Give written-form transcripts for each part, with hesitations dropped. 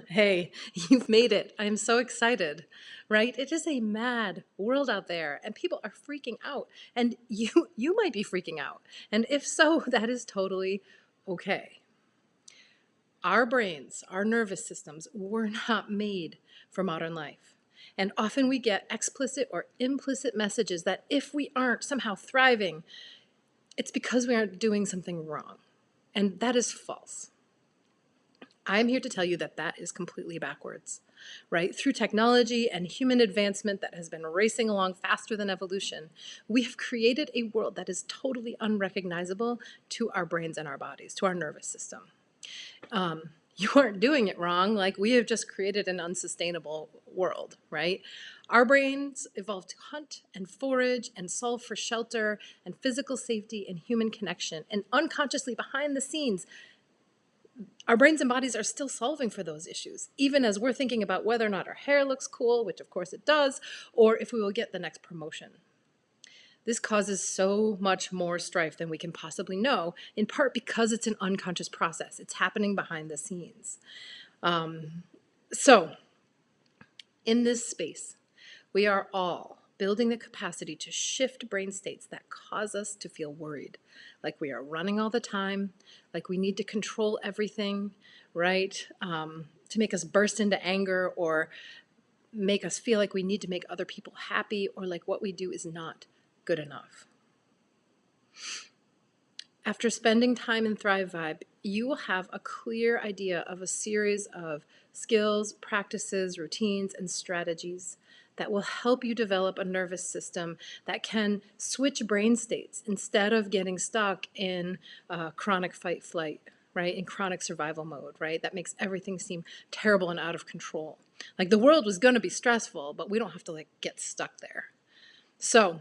Hey, you've made it. I'm so excited, right? It is a mad world out there and people are freaking out and you might be freaking out. And if so, that is totally okay. Our brains, our nervous systems were not made for modern life. And often we get explicit or implicit messages that if we aren't somehow thriving, it's because we aren't doing something wrong. And that is false. I'm here to tell you that that is completely backwards, right? Through technology and human advancement that has been racing along faster than evolution, we have created a world that is totally unrecognizable to our brains and our bodies, to our nervous system. You aren't doing it wrong. Like, we have just created an unsustainable world, right? Our brains evolved to hunt and forage and solve for shelter and physical safety and human connection. And unconsciously behind the scenes, our brains and bodies are still solving for those issues, even as we're thinking about whether or not our hair looks cool, which of course it does, or if we will get the next promotion. This causes so much more strife than we can possibly know, in part because it's an unconscious process. It's happening behind the scenes. So, in this space, we are all building the capacity to shift brain states that cause us to feel worried, like we are running all the time, like we need to control everything, right? To make us burst into anger or make us feel like we need to make other people happy or like what we do is not good enough. After spending time in Thrive Vibe, you will have a clear idea of a series of skills, practices, routines, and strategies that will help you develop a nervous system that can switch brain states instead of getting stuck in chronic fight-flight, right? In chronic survival mode, right? That makes everything seem terrible and out of control. Like the world was going to be stressful, but we don't have to like get stuck there. So,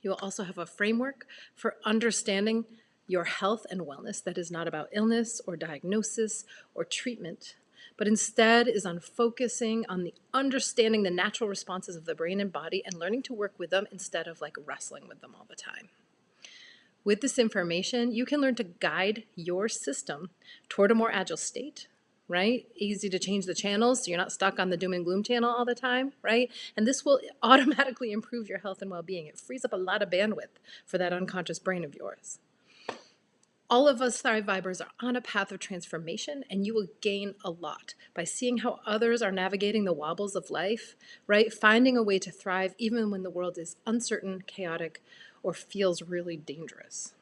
you will also have a framework for understanding your health and wellness that is not about illness or diagnosis or treatment, but instead is on focusing on the understanding the natural responses of the brain and body and learning to work with them instead of like wrestling with them all the time. With this information, you can learn to guide your system toward a more agile state, right? Easy to change the channels so you're not stuck on the doom and gloom channel all the time, right? And this will automatically improve your health and well-being. It frees up a lot of bandwidth for that unconscious brain of yours. All of us Thrive Vibers are on a path of transformation, and you will gain a lot by seeing how others are navigating the wobbles of life, right? Finding a way to thrive even when the world is uncertain, chaotic, or feels really dangerous.